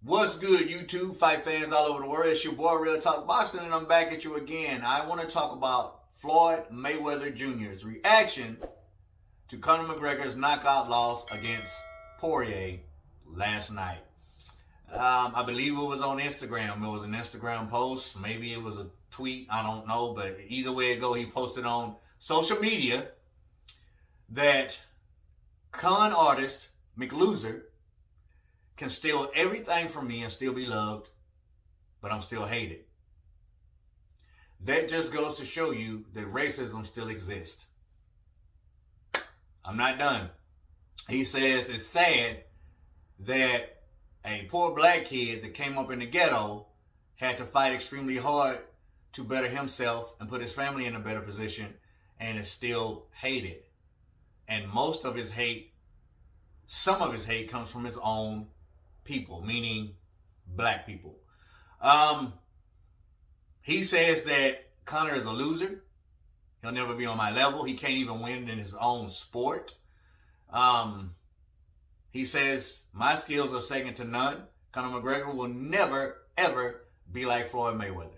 What's good, YouTube fight fans all over the world? It's your boy Real Talk Boxing, and I'm back at you again. I want to talk about Floyd Mayweather Jr.'s reaction to Conor McGregor's knockout loss against Poirier last night. I believe it was on Instagram. It was an Instagram post. Maybe it was a tweet. I don't know. But either way it go, he posted on social media that con artist McLoser can steal everything from me and still be loved, but I'm still hated. That just goes to show you that racism still exists. I'm not done. He says it's sad that a poor black kid that came up in the ghetto had to fight extremely hard to better himself and put his family in a better position, and is still hated. And most of his hate, some of his hate comes from his own people, meaning black people. He says that Conor is a loser. He'll never be on my level. He can't even win in his own sport. He says my skills are second to none. Conor McGregor will never, ever be like Floyd Mayweather.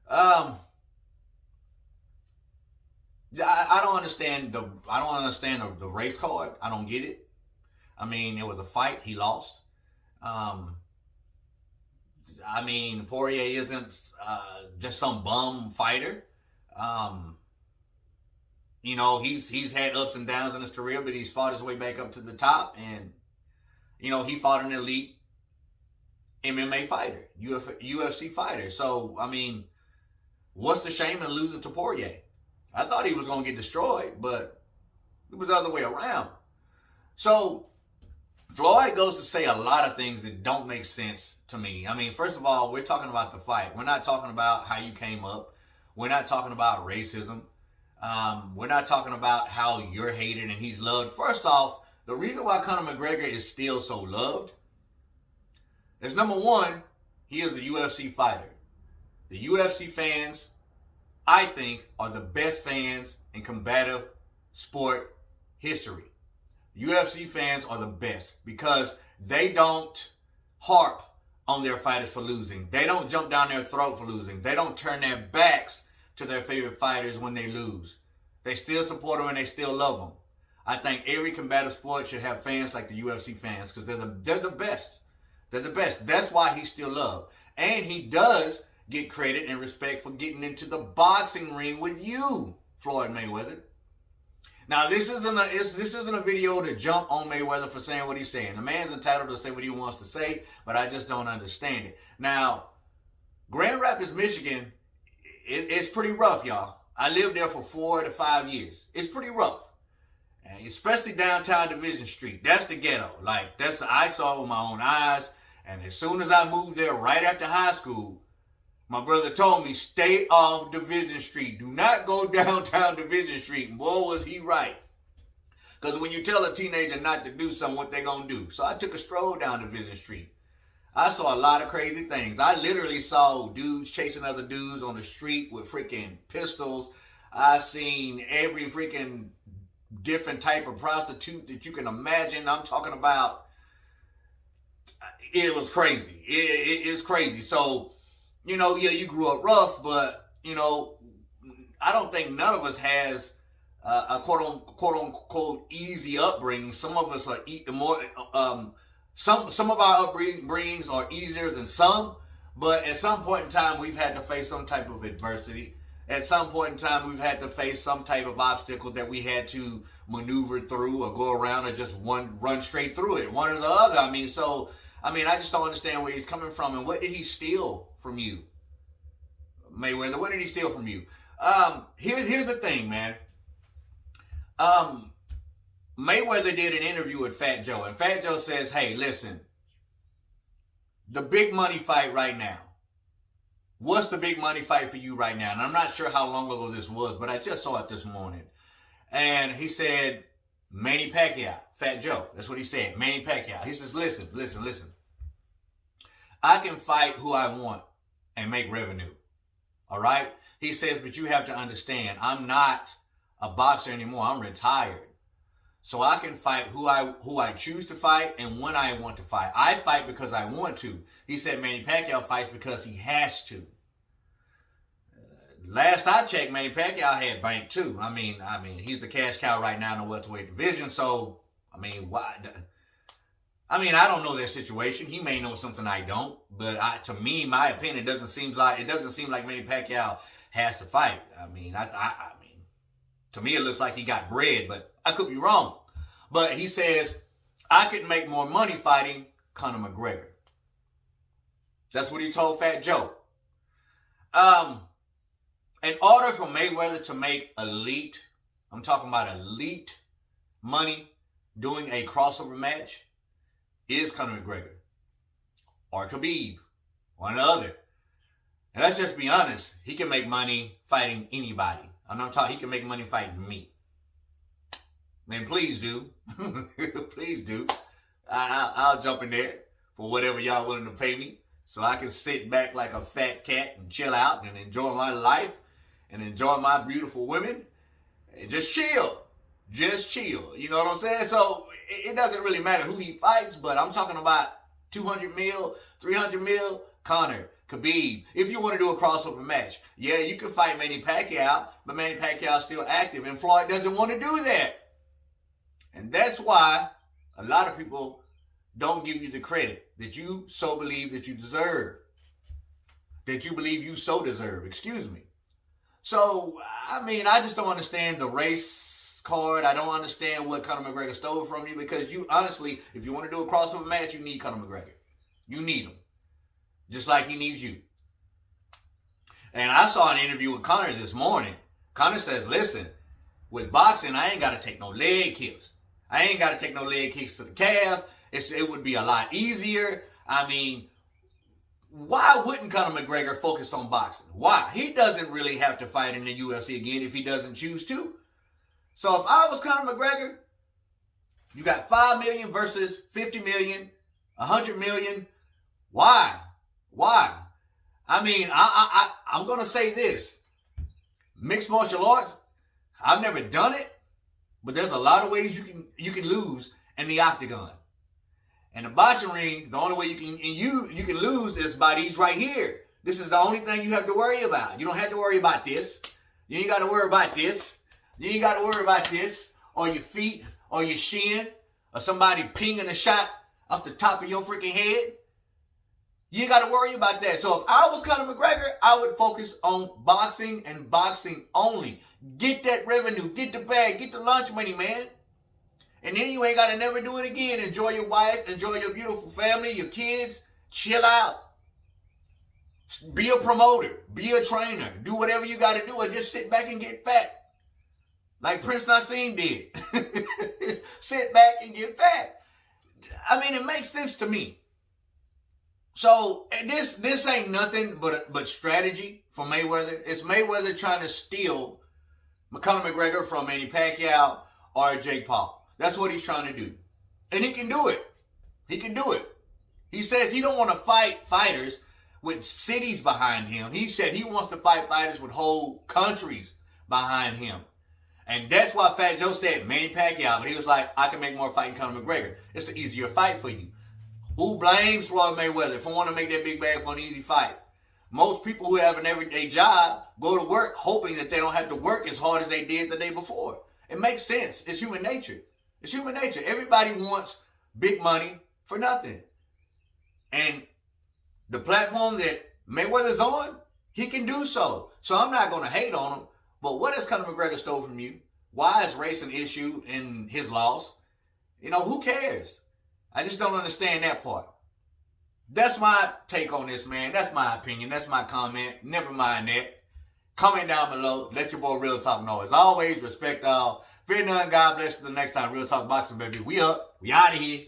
I don't understand the race card. I don't get it. I mean, it was a fight. He lost. I mean, Poirier isn't just some bum fighter. You know, he's had ups and downs in his career, but he's fought his way back up to the top. And, you know, he fought an elite MMA fighter, UFC fighter. So, I mean, what's the shame in losing to Poirier? I thought he was going to get destroyed, but it was the other way around. So, Floyd goes to say a lot of things that don't make sense to me. I mean, first of all, we're talking about the fight. We're not talking about how you came up. We're not talking about racism. We're not talking about how you're hated and he's loved. First off, the reason why Conor McGregor is still so loved is, number one, he is a UFC fighter. The UFC fans, I think, are the best fans in combative sport history. UFC fans are the best because they don't harp on their fighters for losing. They don't jump down their throat for losing. They don't turn their backs to their favorite fighters when they lose. They still support them and they still love them. I think every combative sport should have fans like the UFC fans because they're the best. They're the best. That's why he's still loved. And he does get credit and respect for getting into the boxing ring with you, Floyd Mayweather. Now, this isn't a video to jump on Mayweather for saying what he's saying. The man's entitled to say what he wants to say, but I just don't understand it. Now, Grand Rapids, Michigan, it's pretty rough, y'all. I lived there for 4 to 5 years. It's pretty rough, and especially downtown Division Street. That's the ghetto. Like, I saw it with my own eyes. And as soon as I moved there, right after high school, my brother told me, stay off Division Street. Do not go downtown Division Street. And boy, was he right. Because when you tell a teenager not to do something, what they going to do? So I took a stroll down Division Street. I saw a lot of crazy things. I literally saw dudes chasing other dudes on the street with freaking pistols. I seen every freaking different type of prostitute that you can imagine. I'm talking about, it was crazy. It's crazy. So, you know, yeah, you grew up rough, but, you know, I don't think none of us has a quote unquote easy upbringing. Some of us are more, some of our upbringings are easier than some, but at some point in time, we've had to face some type of adversity. At some point in time, we've had to face some type of obstacle that we had to maneuver through or go around or just run straight through it, one or the other. I mean, I just don't understand where he's coming from. And what did he steal from you, Mayweather? What did he steal from you? Here's the thing, man. Mayweather did an interview with Fat Joe, and Fat Joe says, hey, listen, the big money fight right now. What's the big money fight for you right now? And I'm not sure how long ago this was, but I just saw it this morning. And he said, Manny Pacquiao. Fat Joe, that's what he said, Manny Pacquiao. He says, listen. I can fight who I want and make revenue. All right? He says, but you have to understand, I'm not a boxer anymore. I'm retired. so I can fight who I choose to fight and when I want to fight. I fight because I want to. He said Manny Pacquiao fights because he has to. Last I checked, Manny Pacquiao had bank too. I mean, he's the cash cow right now in the welterweight division. So, why? I don't know their situation. He may know something I don't. But to me, my opinion, it doesn't seem like Manny Pacquiao has to fight. To me, it looks like he got bread, but I could be wrong. But he says, I could make more money fighting Conor McGregor. That's what he told Fat Joe. In order for Mayweather to make elite, I'm talking about elite money doing a crossover match, is Conor McGregor or Khabib or another. And let's just be honest, he can make money fighting anybody. He can make money fighting me. Man, please do. Please do. I'll jump in there for whatever y'all willing to pay me so I can sit back like a fat cat and chill out and enjoy my life and enjoy my beautiful women and just chill. Just chill. You know what I'm saying? So it doesn't really matter who he fights, but I'm talking about 200 mil, 300 mil, Conor, Khabib. If you want to do a crossover match, yeah, you can fight Manny Pacquiao, but Manny Pacquiao is still active, and Floyd doesn't want to do that. And that's why a lot of people don't give you the credit that you so believe that you deserve. That you believe you so deserve, excuse me. So, I just don't understand the race card. I don't understand what Conor McGregor stole from you, because you, honestly, if you want to do a crossover match, you need Conor McGregor. You need him. Just like he needs you. And I saw an interview with Conor this morning. Conor says, listen, with boxing, I ain't got to take no leg kicks. I ain't got to take no leg kicks to the calf. It would be a lot easier. Why wouldn't Conor McGregor focus on boxing? Why? He doesn't really have to fight in the UFC again if he doesn't choose to. So if I was Conor McGregor, you got 5 million versus 50 million, 100 million. Why? Why? I'm going to say this. Mixed martial arts, I've never done it, but there's a lot of ways you can lose in the octagon. And the boxing ring, the only way you can lose is by these right here. This is the only thing you have to worry about. You don't have to worry about this. You ain't got to worry about this. You ain't got to worry about this, or your feet, or your shin, or somebody pinging a shot off the top of your freaking head. You ain't got to worry about that. So if I was Conor McGregor, I would focus on boxing and boxing only. Get that revenue, get the bag, get the lunch money, man. And then you ain't got to never do it again. Enjoy your wife, enjoy your beautiful family, your kids. Chill out. Be a promoter, be a trainer. Do whatever you got to do, or just sit back and get fat. Like Prince Nassim did. Sit back and get fat. It makes sense to me. So this ain't nothing but strategy for Mayweather. It's Mayweather trying to steal Conor McGregor from Manny Pacquiao or Jake Paul. That's what he's trying to do. And he can do it. He can do it. He says he don't want to fight fighters with cities behind him. He said he wants to fight fighters with whole countries behind him. And that's why Fat Joe said Manny Pacquiao, but he was like, I can make more fighting Conor McGregor. It's an easier fight for you. Who blames Floyd Mayweather for wanting to make that big bag for an easy fight? Most people who have an everyday job go to work hoping that they don't have to work as hard as they did the day before. It makes sense. It's human nature. It's human nature. Everybody wants big money for nothing. And the platform that Mayweather's on, he can do so. So I'm not going to hate on him. But what has Conor McGregor stole from you? Why is race an issue in his loss? Who cares? I just don't understand that part. That's my take on this, man. That's my opinion. That's my comment. Never mind that. Comment down below. Let your boy Real Talk know. As always, respect all. Fear none. God bless. Till the next time. Real Talk Boxing, baby. We up. We out of here.